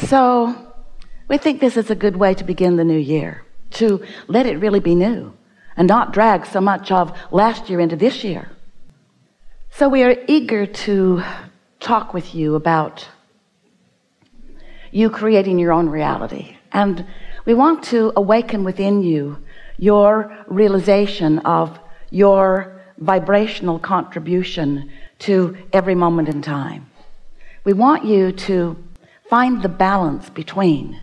So we think this is a good way to begin the new year, to let it really be new and not drag so much of last year into this year. So we are eager to talk with you about you creating your own reality. And we want to awaken within you your realization of your vibrational contribution to every moment in time. We want you to find the balance between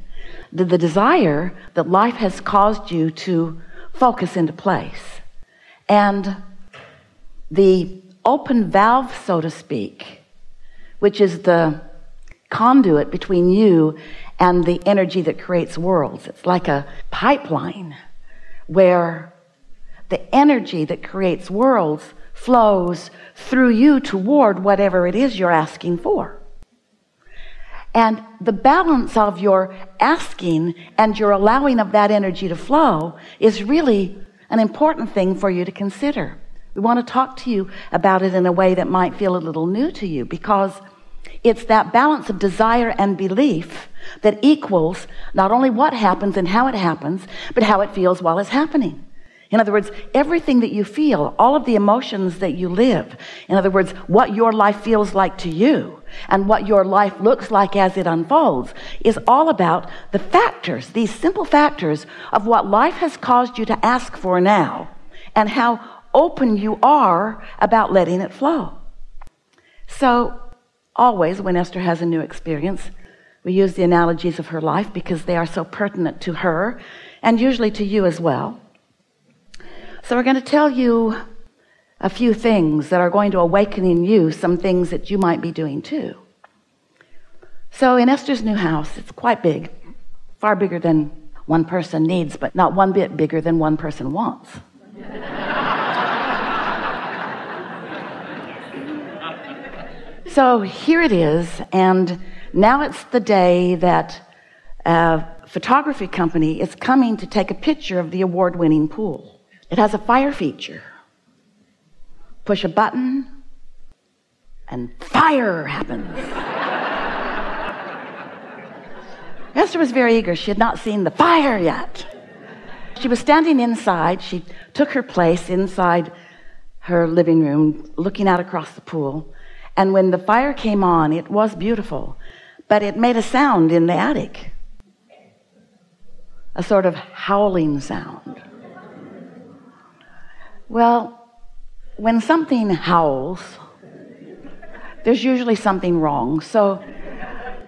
the desire that life has caused you to focus into place and the open valve, so to speak, which is the conduit between you and the energy that creates worlds. It's like a pipeline where the energy that creates worlds flows through you toward whatever it is you're asking for. And the balance of your asking and your allowing of that energy to flow is really an important thing for you to consider. We want to talk to you about it in a way that might feel a little new to you, because it's that balance of desire and belief that equals not only what happens and how it happens, but how it feels while it's happening. In other words, everything that you feel, all of the emotions that you live, in other words, what your life feels like to you and what your life looks like as it unfolds, is all about the factors, these simple factors of what life has caused you to ask for now and how open you are about letting it flow. So always when Esther has a new experience, we use the analogies of her life because they are so pertinent to her and usually to you as well. So we're going to tell you a few things that are going to awaken in you some things that you might be doing too. So in Esther's new house, it's quite big, far bigger than one person needs, but not one bit bigger than one person wants. So here it is, and now it's the day that a photography company is coming to take a picture of the award-winning pool. It has a fire feature. Push a button, and fire happens. Esther was very eager. She had not seen the fire yet. She was standing inside. She took her place inside her living room, looking out across the pool. And when the fire came on, it was beautiful, but it made a sound in the attic, a sort of howling sound. Well, when something howls, there's usually something wrong. So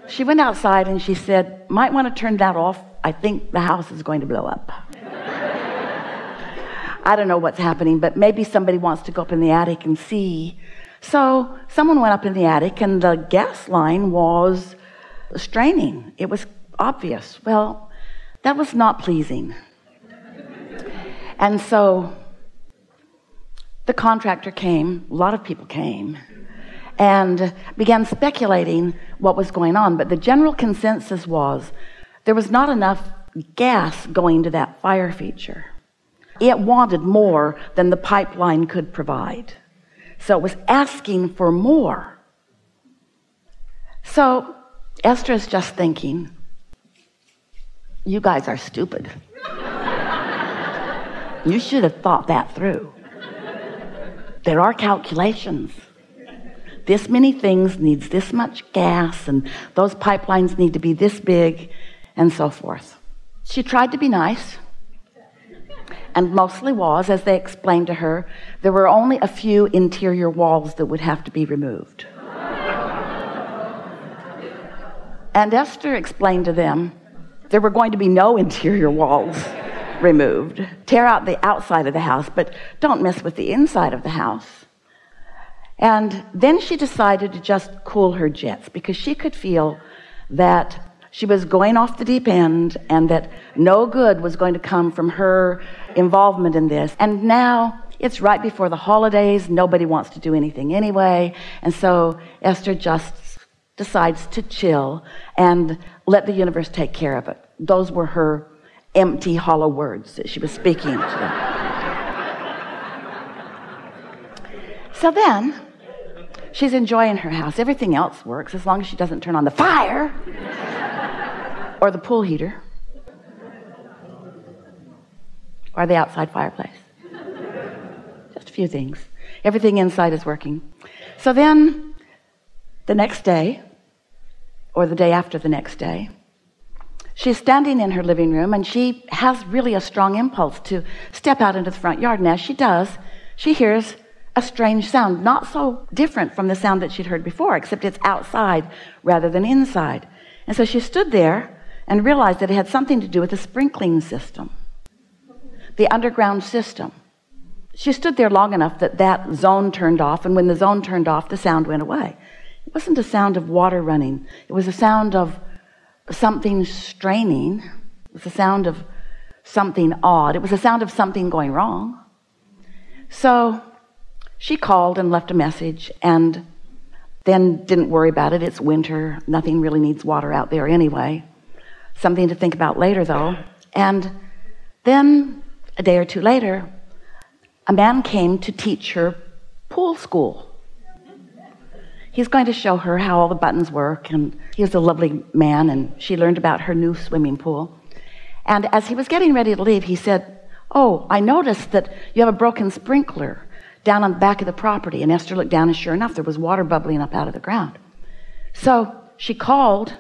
she went outside and she said, might want to turn that off. I think the house is going to blow up. I don't know what's happening, but maybe somebody wants to go up in the attic and see. So someone went up in the attic and the gas line was straining. It was obvious. Well, that was not pleasing. And so the contractor came, a lot of people came, and began speculating what was going on. But the general consensus was there was not enough gas going to that fire feature. It wanted more than the pipeline could provide. So it was asking for more. So Esther is just thinking, you guys are stupid. You should have thought that through. There are calculations. This many things needs this much gas, and those pipelines need to be this big, and so forth. She tried to be nice, and mostly was, as they explained to her, there were only a few interior walls that would have to be removed. And Esther explained to them there were going to be no interior walls removed. Tear out the outside of the house, but don't mess with the inside of the house. And then she decided to just cool her jets, because she could feel that she was going off the deep end and that no good was going to come from her involvement in this. And now it's right before the holidays. Nobody wants to do anything anyway. And so Esther just decides to chill and let the universe take care of it. Those were her empty, hollow words that she was speaking to them. So then she's enjoying her house. Everything else works as long as she doesn't turn on the fire. or the pool heater, or the outside fireplace. Just a few things. Everything inside is working. So then the next day, or the day after the next day, she's standing in her living room, and she has really a strong impulse to step out into the front yard. And as she does, she hears a strange sound, not so different from the sound that she'd heard before, except it's outside rather than inside. And so she stood there and realized that it had something to do with the sprinkling system, the underground system. She stood there long enough that that zone turned off, and when the zone turned off, the sound went away. It wasn't a sound of water running. It was a sound of something straining. It was a sound of something odd. It was a sound of something going wrong. So she called and left a message, and then didn't worry about it. It's winter. Nothing really needs water out there anyway. Something to think about later, though. And then a day or two later, a man came to teach her pool school. He's going to show her how all the buttons work, and he was a lovely man, and she learned about her new swimming pool. And as he was getting ready to leave, he said, "Oh, I noticed that you have a broken sprinkler down on the back of the property." And Esther looked down, and sure enough, there was water bubbling up out of the ground. So she called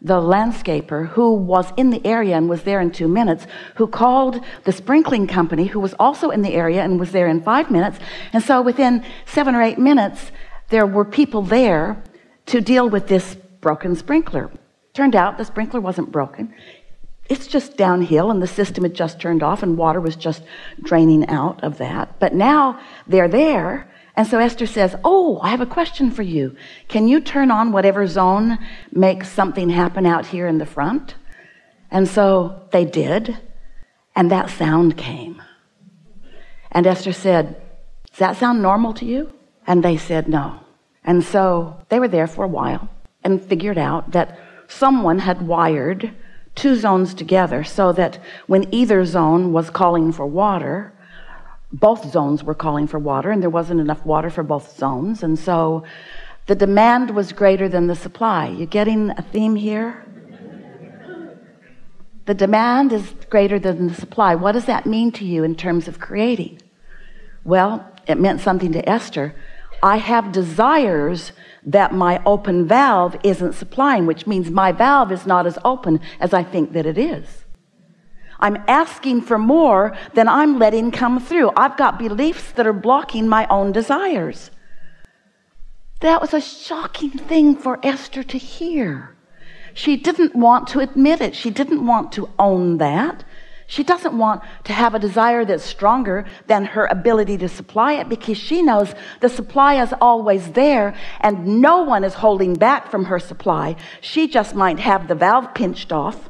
the landscaper, who was in the area and was there in 2 minutes, who called the sprinkling company, who was also in the area and was there in 5 minutes. And so within 7 or 8 minutes, there were people there to deal with this broken sprinkler. Turned out the sprinkler wasn't broken. It's just downhill, and the system had just turned off, and water was just draining out of that. But now they're there, and so Esther says, "Oh, I have a question for you. Can you turn on whatever zone makes something happen out here in the front?" And so they did, and that sound came. And Esther said, "Does that sound normal to you?" And they said no. And so they were there for a while and figured out that someone had wired 2 zones together so that when either zone was calling for water, both zones were calling for water, and there wasn't enough water for both zones. And so the demand was greater than the supply. You getting a theme here? The demand is greater than the supply. What does that mean to you in terms of creating? Well, it meant something to Esther. I have desires that my open valve isn't supplying, which means my valve is not as open as I think that it is. I'm asking for more than I'm letting come through. I've got beliefs that are blocking my own desires. That was a shocking thing for Esther to hear. She didn't want to admit it. She didn't want to own that. She doesn't want to have a desire that's stronger than her ability to supply it, because she knows the supply is always there and no one is holding back from her supply. She just might have the valve pinched off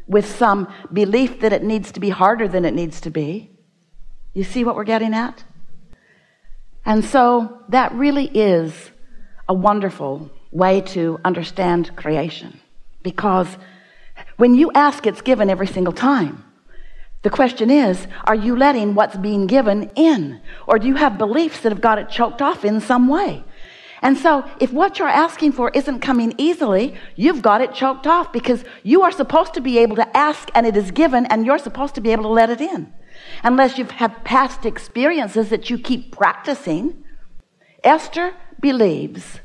with some belief that it needs to be harder than it needs to be. You see what we're getting at? And so that really is a wonderful way to understand creation, because when you ask, it's given every single time. The question is, are you letting what's being given in? Or do you have beliefs that have got it choked off in some way? And so if what you're asking for isn't coming easily, you've got it choked off, because you are supposed to be able to ask and it is given, and you're supposed to be able to let it in. Unless you've had past experiences that you keep practicing. Esther believes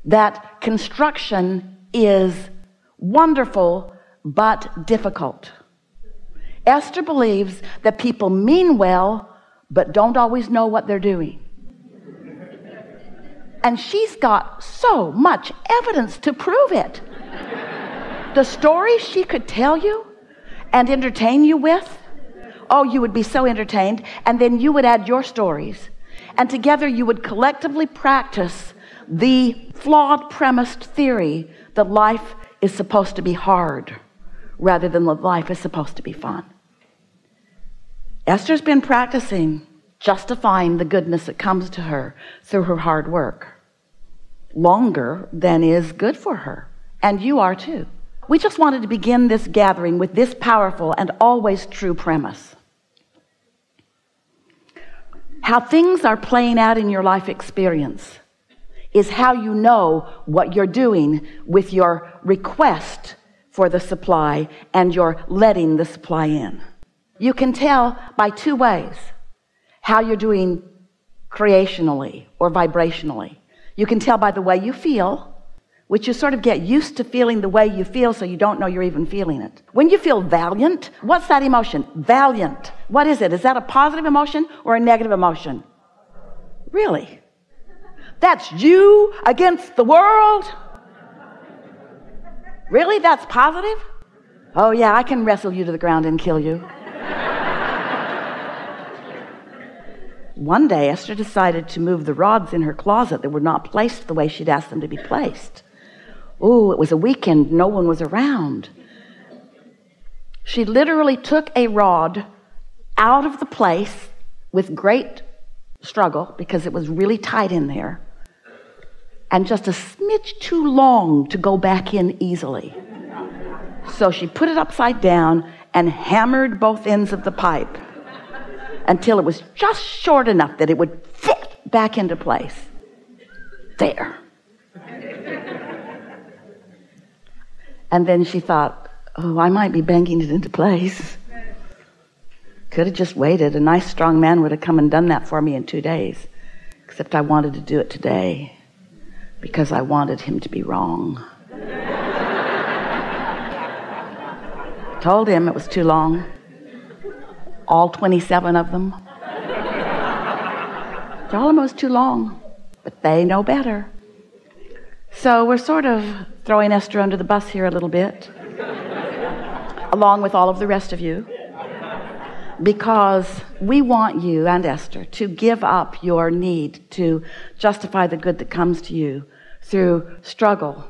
that construction is wonderful but difficult. Esther believes that people mean well, but don't always know what they're doing. And she's got so much evidence to prove it. The stories she could tell you and entertain you with, oh, you would be so entertained. And then you would add your stories. And together you would collectively practice the flawed premised theory that life is supposed to be hard rather than that life is supposed to be fun. Esther's been practicing justifying the goodness that comes to her through her hard work longer than is good for her. And you are too. We just wanted to begin this gathering with this powerful and always true premise. How things are playing out in your life experience is how you know what you're doing with your request for the supply and you're letting the supply in. You can tell by two ways how you're doing creationally or vibrationally. You can tell by the way you feel, which you sort of get used to feeling the way you feel, so you don't know you're even feeling it. When you feel valiant, what's that emotion? Valiant. What is it? Is that a positive emotion or a negative emotion? Really? That's you against the world? Really? That's positive? Oh yeah, I can wrestle you to the ground and kill you. One day, Esther decided to move the rods in her closet that were not placed the way she'd asked them to be placed. Oh, it was a weekend. No one was around. She literally took a rod out of the place with great struggle because it was really tight in there and just a smidge too long to go back in easily. So she put it upside down and hammered both ends of the pipe until it was just short enough that it would fit back into place. There. And then she thought, oh, I might be banging it into place. Could have just waited. A nice strong man would have come and done that for me in 2 days. Except I wanted to do it today because I wanted him to be wrong. Told him it was too long. All 27 of them. Told him it was too long, but they know better. So we're sort of throwing Esther under the bus here a little bit, along with all of the rest of you, because we want you and Esther to give up your need to justify the good that comes to you through struggle.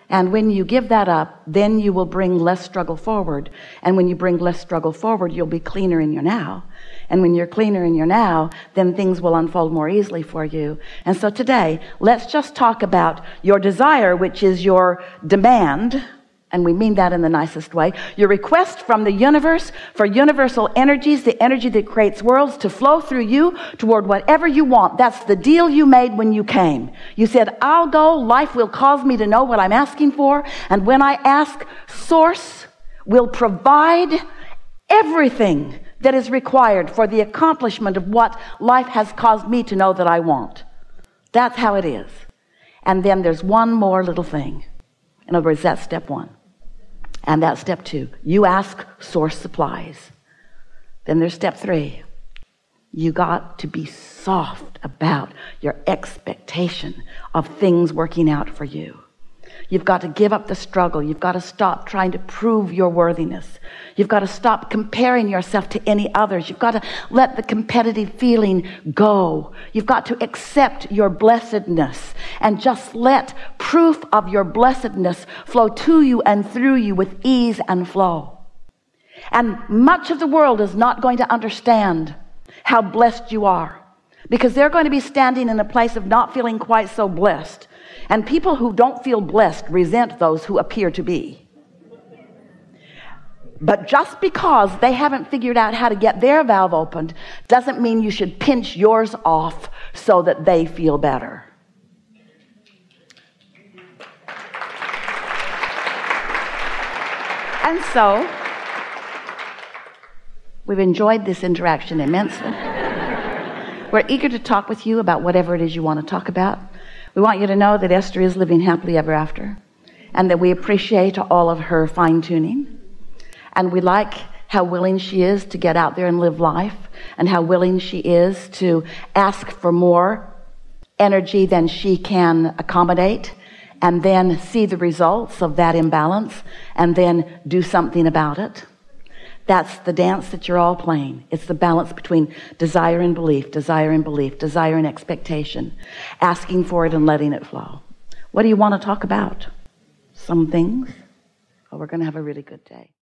And when you give that up, then you will bring less struggle forward. And when you bring less struggle forward, you'll be cleaner in your now. And when you're cleaner in your now, then things will unfold more easily for you. And so today, let's just talk about your desire, which is your demand. And we mean that in the nicest way. Your request from the universe for universal energies, the energy that creates worlds, to flow through you toward whatever you want. That's the deal you made when you came. You said, I'll go. Life will cause me to know what I'm asking for. And when I ask, Source will provide everything that is required for the accomplishment of what life has caused me to know that I want. That's how it is. And then there's one more little thing. In other words, that's step one. And that's step two. You ask, Source supplies. Then there's step three. You got to be soft about your expectation of things working out for you. You've got to give up the struggle. You've got to stop trying to prove your worthiness. You've got to stop comparing yourself to any others. You've got to let the competitive feeling go. You've got to accept your blessedness and just let proof of your blessedness flow to you and through you with ease and flow. And much of the world is not going to understand how blessed you are, because they're going to be standing in a place of not feeling quite so blessed. And people who don't feel blessed resent those who appear to be. But just because they haven't figured out how to get their valve opened doesn't mean you should pinch yours off so that they feel better. And so, we've enjoyed this interaction immensely. We're eager to talk with you about whatever it is you want to talk about. We want you to know that Esther is living happily ever after, and that we appreciate all of her fine-tuning, and we like how willing she is to get out there and live life, and how willing she is to ask for more energy than she can accommodate, and then see the results of that imbalance, and then do something about it. That's the dance that you're all playing. It's the balance between desire and belief, desire and belief, desire and expectation, asking for it and letting it flow. What do you want to talk about? Some things? Oh, we're going to have a really good day.